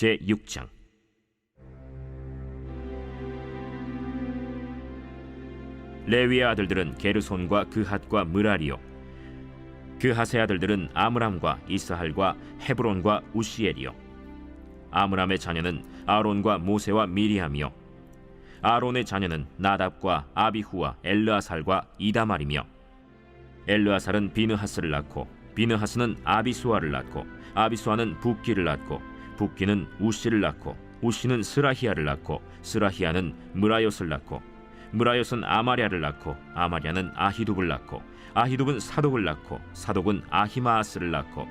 제6장. 레위의 아들들은 게르손과 그핫과 므라리요, 그핫의 아들들은 아므람과 이스할과 헤브론과 우시엘이요. 아므람의 자녀는 아론과 모세와 미리암이요, 아론의 자녀는 나답과 아비후와 엘르아살과 이다말이며, 엘르아살은 비느하스를 낳고 비느하스는 아비수아를 낳고 아비수아는 붓기를 낳고 붓기는 우시를 낳고 우시는 스라히야를 낳고 스라히야는 므라옅을 낳고 므라옅은 아마랴를 낳고 아마랴는 아히둡을 낳고 아히둡은 사독을 낳고 사독은 아히마아스를 낳고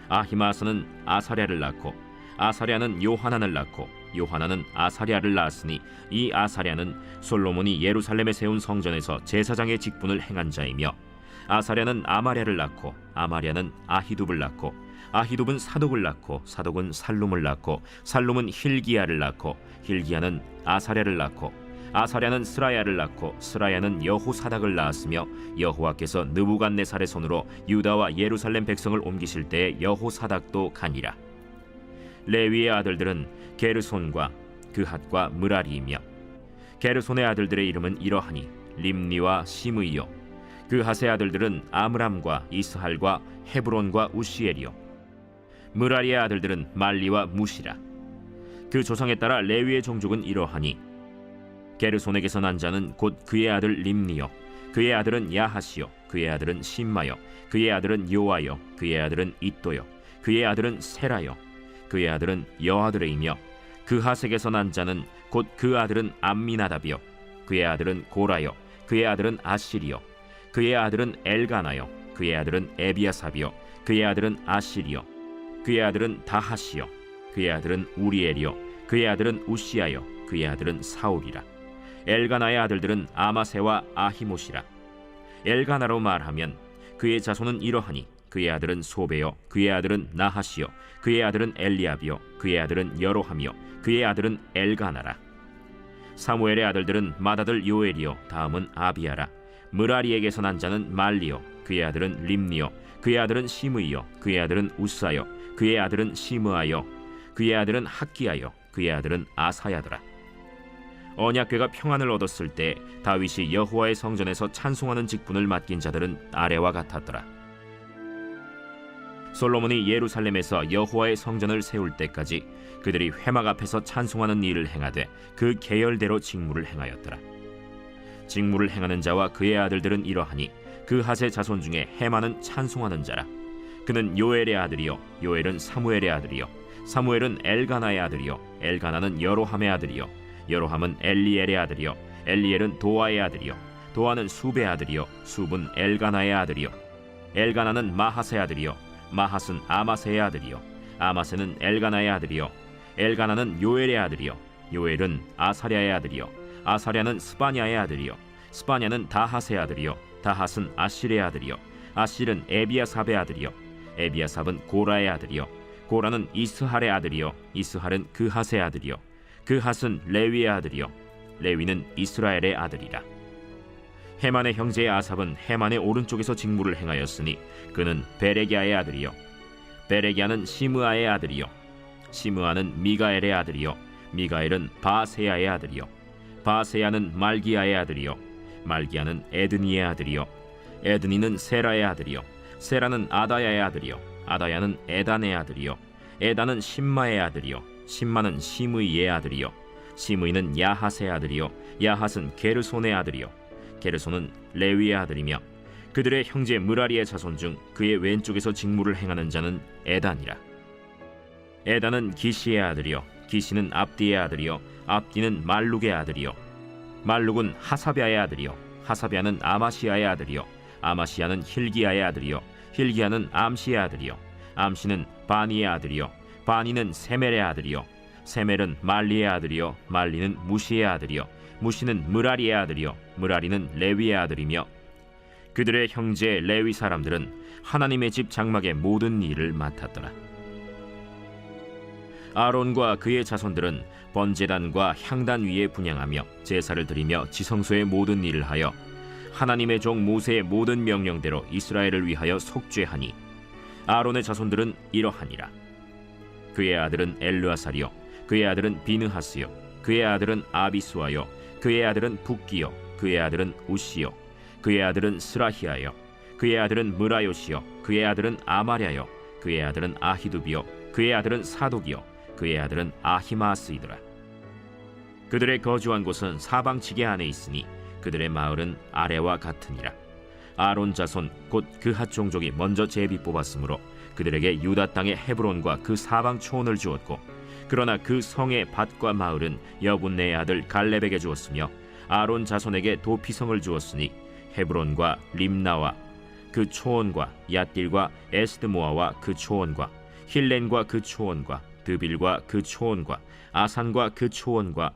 아히마아스는 아사랴를 낳고 아사랴는 요하난을 낳고 요하난은 아사랴를 낳았으니 이 아사랴는 솔로몬이 예루살렘에 세운 성전에서 제사장의 직분을 행한 자이며, 아사랴는 아마랴를 낳고 아마랴는 아히둡을 낳고 아히둡은 사독을 낳고 사독은 살룸을 낳고 살룸은 힐기야를 낳고 힐기야는 아사랴를 낳고 아사랴는 스라야를 낳고 스라야는 여호사닥을 낳았으며, 여호와께서 느부갓네살의 손으로 유다와 예루살렘 백성을 옮기실 때에 여호사닥도 가니라. 레위의 아들들은 게르손과 그핫과 므라리이며, 게르손의 아들들의 이름은 이러하니 림니와 시므이요, 그핫의 아들들은 아므람과 이스할과 헤브론과 우시엘이요, 므라리의 아들들은 말리와 무시라. 그 조상에 따라 레위의 종족은 이러하니 게르손에게서 난 자는 곧 그의 아들 림니요, 그의 아들은 야하시요, 그의 아들은 심마요, 그의 아들은 요아요, 그의 아들은 이또요, 그의 아들은 세라요, 그의 아들은 여아드레이며, 그핫에게서 난 자는 곧 그 아들은 암미나답이요, 그의 아들은 고라요, 그의 아들은 아시리요, 그의 아들은 엘가나요, 그의 아들은 에비아삽이요, 그의 아들은 아시리요, 그의 아들은 다하시요, 그의 아들은 우리엘이요, 그의 아들은 우시아요, 그의 아들은 사울이라. 엘가나의 아들들은 아마세와 아히못이라. 엘가나로 말하면 그의 자손은 이러하니 그의 아들은 소베요, 그의 아들은 나하시요, 그의 아들은 엘리압이요, 그의 아들은 여로함이요, 그의 아들은 엘가나라. 사무엘의 아들들은 맏아들 요엘이요, 다음은 아비야라. 므라리에게서 난 자는 말리요, 그의 아들은 림니요, 그의 아들은 시므이요, 그의 아들은 우사요, 그의 아들은 시므아요, 그의 아들은 학기야요, 그의 아들은 아사야더라. 언약궤가 평안을 얻었을 때 다윗이 여호와의 성전에서 찬송하는 직분을 맡긴 자들은 아래와 같았더라. 솔로몬이 예루살렘에서 여호와의 성전을 세울 때까지 그들이 회막 앞에서 찬송하는 일을 행하되 그 계열대로 직무를 행하였더라. 직무를 행하는 자와 그의 아들들은 이러하니 그핫의 자손 중에 헤만은 찬송하는 자라. 그는 요엘의 아들이요, 요엘은 사무엘의 아들이요, 사무엘은 엘가나의 아들이요, 엘가나는 여로함의 아들이요, 여로함은 엘리엘의 아들이요, 엘리엘은 도아의 아들이요, 도아는 숲의 아들이요, 숲은 엘가나의 아들이요, 엘가나는 마핫의 아들이요, 마핫은 아마세의 아들이요, 아마세는 엘가나의 아들이요, 엘가나는 요엘의 아들이요, 요엘은 아사랴의 아들이요, 아사랴는 스바냐의 아들이요, 스바냐는 다핫의 아들이요, 다핫은 아실의 아들이요, 아실은 에비아삽의 아들이요, 에비아삽은 고라의 아들이요, 고라는 이스할의 아들이요, 이스할은 그핫의 아들이요, 그핫은 레위의 아들이요, 레위는 이스라엘의 아들이라. 헤만의 형제 아삽은 헤만의 오른쪽에서 직무를 행하였으니 그는 베레기야의 아들이요, 베레기야는 시므아의 아들이요, 시므아는 미가엘의 아들이요, 미가엘은 바세야의 아들이요, 바세야는 말기야의 아들이요, 말기야는 에드니의 아들이요, 에드니는 세라의 아들이요, 세라는 아다야의 아들이요, 아다야는 에단의 아들이요, 에단은 심마의 아들이요, 심마는 시므이의 아들이요, 시므이는 야핫의 아들이요, 야핫은 게르손의 아들이요, 게르손은 레위의 아들이며, 그들의 형제 므라리의 자손 중 그의 왼쪽에서 직무를 행하는 자는 에단이라. 에단은 기시의 아들이요, 기시는 압디의 아들이요, 압디는 말룩의 아들이요, 말룩은 하사비아의 아들이요, 하사비아는 아마시아의 아들이요, 아마시아는 힐기야의 아들이요, 힐기야는 암시의 아들이요, 암시는 바니의 아들이요, 바니는 세멜의 아들이요, 세멜은 말리의 아들이요, 말리는 무시의 아들이요, 무시는 므라리의 아들이요, 므라리는 레위의 아들이며, 그들의 형제 레위 사람들은 하나님의 집 장막의 모든 일을 맡았더라. 아론과 그의 자손들은 번제단과 향단 위에 분향하며 제사를 드리며 지성소의 모든 일을 하여 하나님의 종 모세의 모든 명령대로 이스라엘을 위하여 속죄하니, 아론의 자손들은 이러하니라. 그의 아들은 엘르아살이요 그의 아들은 비느하스요 그의 아들은 아비수아요 그의 아들은 붓기요 그의 아들은 우시요 그의 아들은 스라히아요 그의 아들은 무라요시요 그의 아들은 아마랴요 그의 아들은 아히두비요 그의 아들은 사독이요 그의 아들은 아히마스이더라. 그들의 거주한 곳은 사방 지게 안에 있으니 그들의 마을은 아래와 같으니라. 아론 자손 곧 그핫 종족이 먼저 제비 뽑았으므로 그들에게 유다 땅의 헤브론과 그 사방 초원을 주었고, 그러나 그 성의 밭과 마을은 여분네의 아들 갈렙에게 주었으며 아론 자손에게 도피성을 주었으니 헤브론과 림나와 그 초원과 얏딜과 에스드모아와 그 초원과 힐렌과 그 초원과 드빌과 그 초원과 아산과 그 초원과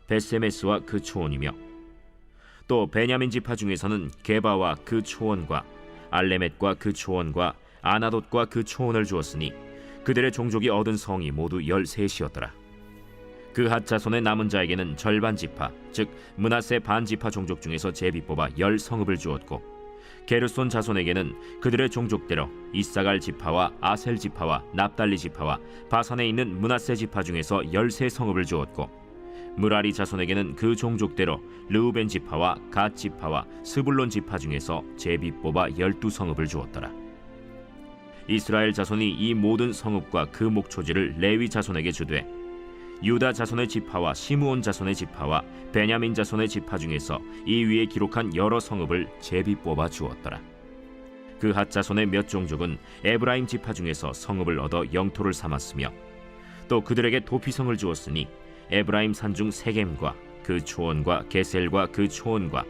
베세메스와 그 초원이며, 또 베냐민 지파 중에서는 게바와 그 초원과 알레멧과 그 초원과 아나돗과 그 초원을 주었으니 그들의 종족이 얻은 성이 모두 13이었더라. 그핫 자손의 남은 자에게는 절반 지파, 즉 므낫세 반 지파 종족 중에서 제비 뽑아 10성읍을 주었고, 게르손 자손에게는 그들의 종족대로 이사갈 지파와 아셀 지파와 납달리 지파와 바산에 있는 므낫세 지파 중에서 13성읍을 주었고, 무라리 자손에게는 그 종족대로 르우벤 지파와 갓 지파와 스불론 지파 중에서 제비 뽑아 12성읍을 주었더라. 이스라엘 자손이 이 모든 성읍과 그 목초지를 레위 자손에게 주되, 유다 자손의 지파와 시므온 자손의 지파와 베냐민 자손의 지파 중에서 이 위에 기록한 여러 성읍을 제비 뽑아 주었더라. 그핫 자손의 몇 종족은 에브라임 지파 중에서 성읍을 얻어 영토를 삼았으며, 또 그들에게 도피성을 주었으니 에브라임 산중 세겜과 그 초원과 게셀과 그 초원과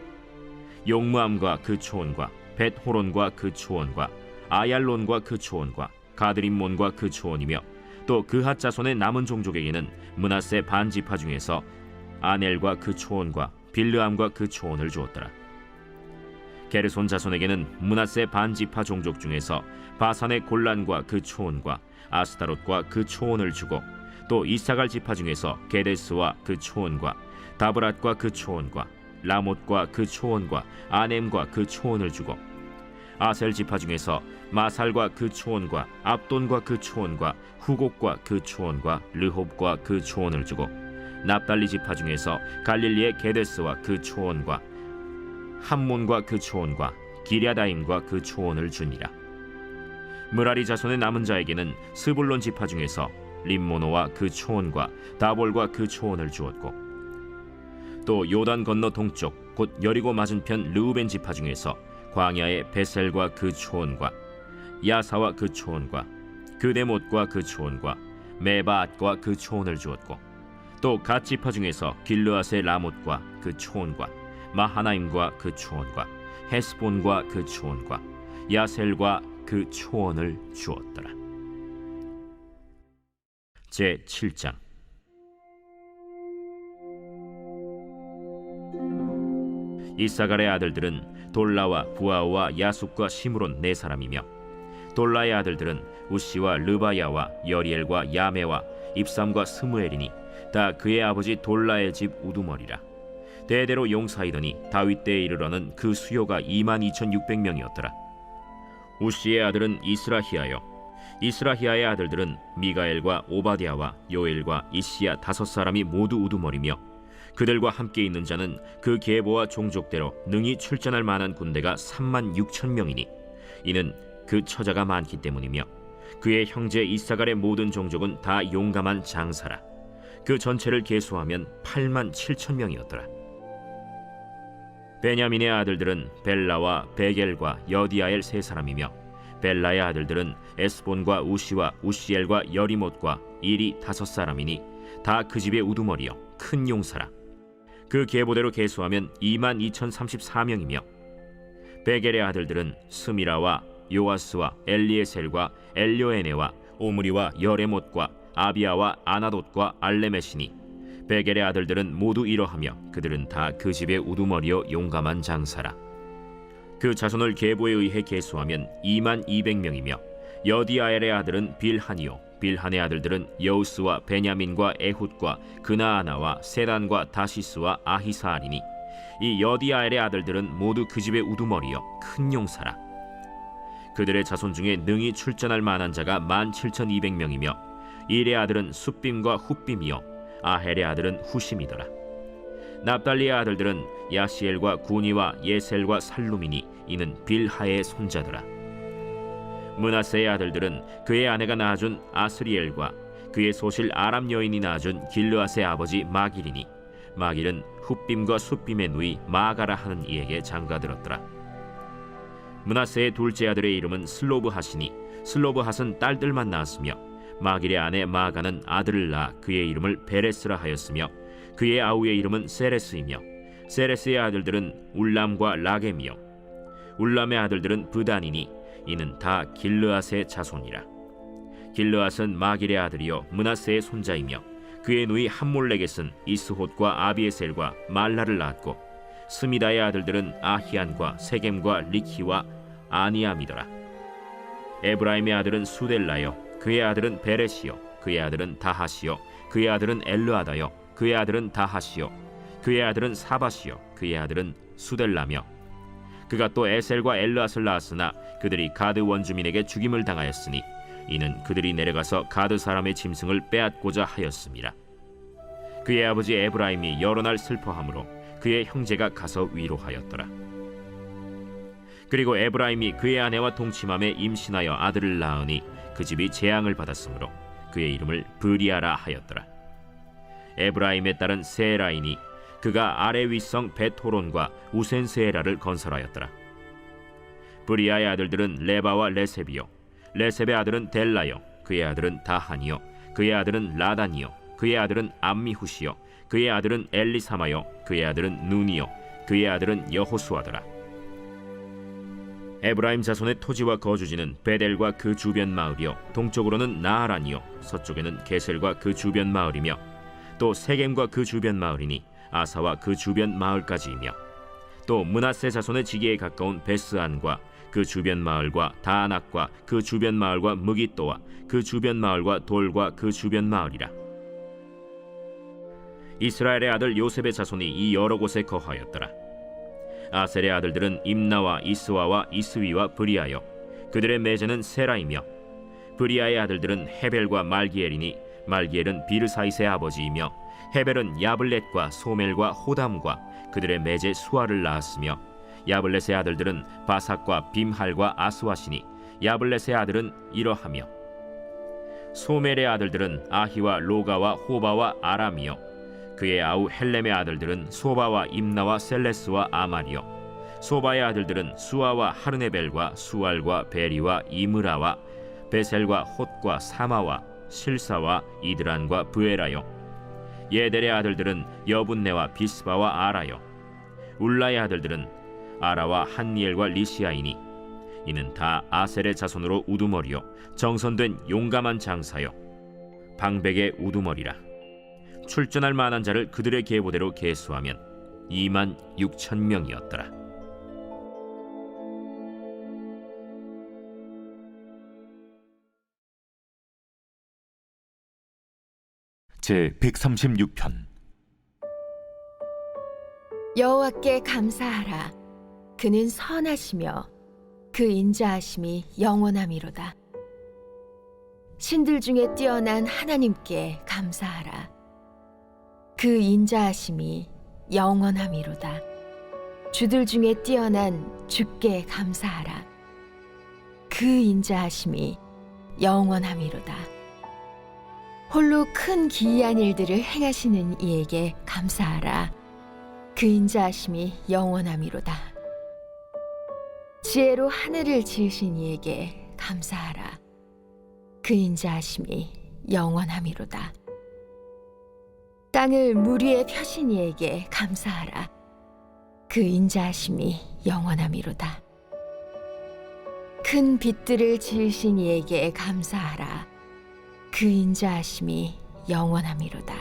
용무암과 그 초원과 벳호론과 그 초원과 아얄론과 그 초원과 가드림몬과 그 초원이며, 또 그핫 자손의 남은 종족에게는 므낫세 반 지파 중에서 아넬과 그 초원과 빌르암과 그 초원을 주었더라. 게르손 자손에게는 므낫세 반 지파 종족 중에서 바산의 골란과 그 초원과 아스타롯과 그 초원을 주고, 또 이사갈 지파 중에서 게데스와 그 초원과 다브랏과 그 초원과 라못과 그 초원과 아넴과 그 초원을 주고, 아셀 지파 중에서 마살과 그 초원과 압돈과 그 초원과 후곡과 그 초원과 르홉과 그 초원을 주고, 납달리 지파 중에서 갈릴리의 게데스와 그 초원과 함몬과 그 초원과 기랴다임과 그 초원을 주니라. 무라리 자손의 남은 자에게는 스불론 지파 중에서 림모노와 그 초원과 다볼과 그 초원을 주었고, 또 요단 건너 동쪽 곧 여리고 맞은편 르우벤 지파 중에서 광야의 베셀과 그 초원과 야사와 그 초원과 그데못과 그 초원과 메바앗과 그 초원을 주었고, 또 갓 지파 중에서 길르앗의 라못과 그 초원과 마하나임과 그 초원과 헤스본과 그 초원과 야셀과 그 초원을 주었더라. 제7장. 이사갈의 아들들은 돌라와 부아와 야숫과 시므론 4사람이며, 돌라의 아들들은 우시와 르바야와 여리엘과 야메와 입삼과 스무엘이니 다 그의 아버지 돌라의 집 우두머리라. 대대로 용사이더니 다윗 때에 이르러는 그 수요가 22,600명이었더라. 우시의 아들은 이스라히야요, 이스라히야의 아들들은 미가엘과 오바댜와 요엘과 이시야 5사람이 모두 우두머리며, 그들과 함께 있는 자는 그 계보와 종족대로 능히 출전할 만한 군대가 36,000명이니 이는 그 처자가 많기 때문이며, 그의 형제 이사갈의 모든 종족은 다 용감한 장사라. 그 전체를 계수하면 87,000명이었더라. 베냐민의 아들들은 벨라와 베겔과 여디아엘 3사람이며, 벨라의 아들들은 에스본과 우시와 우시엘과 여리못과 일이 5사람이니 다 그 집의 우두머리요 큰 용사라. 그 계보대로 계수하면 22,034명이며, 베겔의 아들들은 스미라와 요아스와 엘리에셀과 엘료에네와 오므리와 여레못과 아비아와 아나돗과 알레메시니, 베겔의 아들들은 모두 이러하며 그들은 다 그 집의 우두머리요 용감한 장사라. 그 자손을 계보에 의해 계수하면 22,200명이며, 여디아엘의 아들은 빌하니요, 빌한의 아들들은 여우스와 베냐민과 에훗과 그나아나와 세단과 다시스와 아히사알이니 이 여디아엘의 아들들은 모두 그 집의 우두머리요 큰 용사라. 그들의 자손 중에 능히 출전할 만한 자가 17,200명이며 일의 아들은 숫빔과 훗빔이요 아헬의 아들은 후심이더라. 납달리의 아들들은 야시엘과 구니와 예셀과 살루미니 이는 빌하의 손자더라. 므낫세의 아들들은 그의 아내가 낳아준 아스리엘과 그의 소실 아람 여인이 낳아준 길르앗의 아버지 마길이니 마길은 훗빔과 숫빔의 누이 마가라 하는 이에게 장가들었더라. 므낫세의 둘째 아들의 이름은 슬로브핫이니 슬로브핫은 딸들만 낳았으며 마길의 아내 마가는 아들을 낳아 그의 이름을 베레스라 하였으며 그의 아우의 이름은 세레스이며 세레스의 아들들은 울람과 라겜이요 울람의 아들들은 브단이니 이는 다 길르앗의 자손이라. 길르앗은 마길의 아들이요 므낫세의 손자이며 그의 누이 함몰렉겟은 이스톳과 아비에셀과 말라를 낳았고 스미다의 아들들은 아히안과 세겜과 리키와 아니암이더라. 에브라임의 아들은 수델라요 그의 아들은 베레시요 그의 아들은 다하시요 그의 아들은 엘르아다요 그의 아들은 다하시요 그의 아들은 사바시요 그의 아들은 수델라며 그가 또 에셀과 엘르앗을 낳았으나 그들이 가드 원주민에게 죽임을 당하였으니 이는 그들이 내려가서 가드 사람의 짐승을 빼앗고자 하였습니다. 그의 아버지 에브라임이 여러 날 슬퍼하므로 그의 형제가 가서 위로하였더라. 그리고 에브라임이 그의 아내와 동침함에 임신하여 아들을 낳으니 그 집이 재앙을 받았으므로 그의 이름을 브리아라 하였더라. 에브라임의 딸은 세라이니 그가 아래 윗성 벳호론과 우센세에라를 건설하였더라. 브리아의 아들들은 레바와 레셉이요 레셉의 아들은 델라요 그의 아들은 다하니요 그의 아들은 라단이요 그의 아들은 암미후시요 그의 아들은 엘리사마요 그의 아들은 눈이요 그의 아들은 여호수아더라. 에브라임 자손의 토지와 거주지는 베델과 그 주변 마을이요 동쪽으로는 나하란이요 서쪽에는 게셀과 그 주변 마을이며 또 세겜과 그 주변 마을이니 아사와 그 주변 마을까지이며 또 므낫세 자손의 지기에 가까운 베스안과 그 주변 마을과 다안악과 그 주변 마을과 무깃도와 그 주변 마을과 돌과 그 주변 마을이라. 이스라엘의 아들 요셉의 자손이 이 여러 곳에 거하였더라. 아셀의 아들들은 임나와 이스와와 이스위와 브리아요 그들의 매제는 세라이며 브리아의 아들들은 헤벨과 말기엘이니 말기엘은 비르사이스의 아버지이며 헤벨은 야블렛과 소멜과 호담과 그들의 매제 수아를 낳았으며 야블렛의 아들들은 바삭과 빔할과 아스와시니 야블렛의 아들은 이러하며 소멜의 아들들은 아히와 로가와 호바와 아람이요 그의 아우 헬렘의 아들들은 소바와 임나와 셀레스와 아말이요 소바의 아들들은 수아와 하르네벨과 수알과 베리와 이므라와 베셀과 톳과 사마와 실사와 이드란과 브에라요 예델의 아들들은 여분네와 비스바와 아라요 울라의 아들들은 아라와 한니엘과 리시아이니 이는 다 아셀의 자손으로 우두머리요 정선된 용감한 장사요 방백의 우두머리라. 출전할 만한 자를 그들의 계보대로 계수하면 26,000명이었더라. 제 136편. 여호와께 감사하라. 그는 선하시며 그 인자하심이 영원함이로다. 신들 중에 뛰어난 하나님께 감사하라. 그 인자하심이 영원함이로다. 주들 중에 뛰어난 주께 감사하라. 그 인자하심이 영원함이로다. 홀로 큰 기이한 일들을 행하시는 이에게 감사하라. 그 인자하심이 영원함이로다. 지혜로 하늘을 지으신 이에게 감사하라. 그 인자하심이 영원함이로다. 땅을 물 위에 펴신 이에게 감사하라. 그 인자하심이 영원함이로다. 큰 빛들을 지으신 이에게 감사하라. 그 인자하심이 영원함이로다.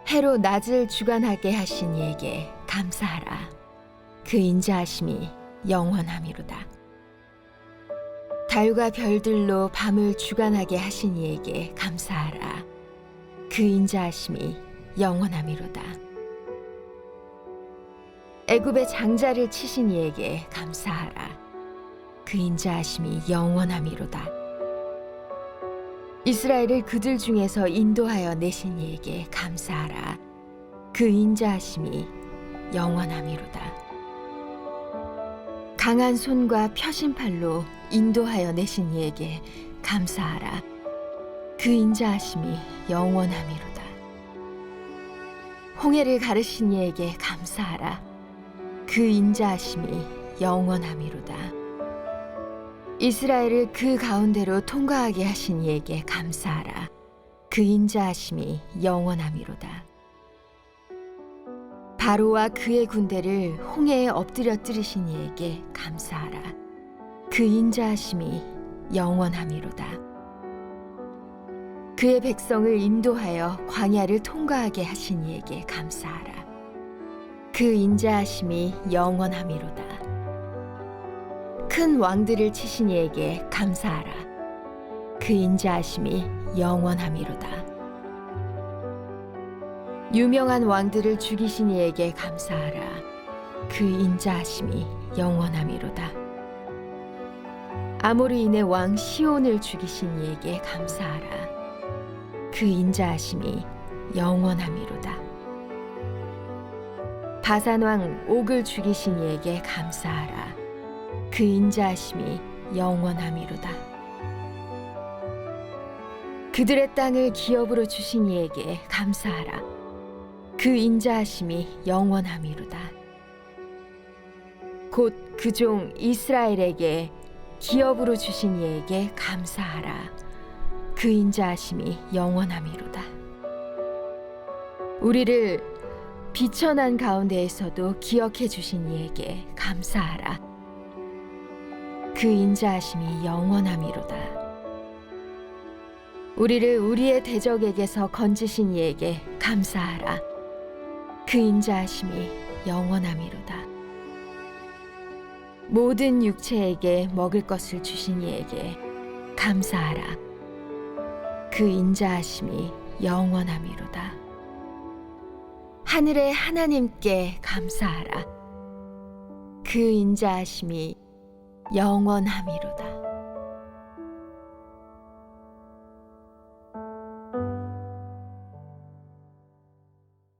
해로 낮을 주관하게 하신 이에게 감사하라. 그 인자하심이 영원함이로다. 달과 별들로 밤을 주관하게 하신 이에게 감사하라. 그 인자하심이 영원함이로다. 애굽의 장자를 치신 이에게 감사하라. 그 인자하심이 영원함이로다. 이스라엘을 그들 중에서 인도하여 내신 이에게 감사하라. 그 인자하심이 영원함이로다. 강한 손과 펴신 팔로 인도하여 내신 이에게 감사하라. 그 인자하심이 영원함이로다. 홍해를 가르신 이에게 감사하라. 그 인자하심이 영원함이로다. 이스라엘을 그 가운데로 통과하게 하신 이에게 감사하라. 그 인자하심이 영원함이로다. 바로와 그의 군대를 홍해에 엎드려뜨리신 이에게 감사하라. 그 인자하심이 영원함이로다. 그의 백성을 인도하여 광야를 통과하게 하신 이에게 감사하라. 그 인자하심이 영원함이로다. 큰 왕들을 치신 이에게 감사하라. 그 인자하심이 영원함이로다. 유명한 왕들을 죽이신 이에게 감사하라. 그 인자하심이 영원함이로다. 아모리인의 왕 시온을 죽이신 이에게 감사하라. 그 인자하심이 영원함이로다. 바산 왕 옥을 죽이신 이에게 감사하라. 그 인자하심이 영원함이로다. 그들의 땅을 기업으로 주신 이에게 감사하라. 그 인자하심이 영원함이로다. 곧 그 종 이스라엘에게 기업으로 주신 이에게 감사하라. 그 인자하심이 영원함이로다. 우리를 비천한 가운데에서도 기억해 주신 이에게 감사하라. 그 인자하심이 영원함이로다. 우리를 우리의 대적에게서 건지신 이에게 감사하라. 그 인자하심이 영원함이로다. 모든 육체에게 먹을 것을 주신 이에게 감사하라. 그 인자하심이 영원함이로다. 하늘의 하나님께 감사하라. 그 인자하심이 영원함이로다.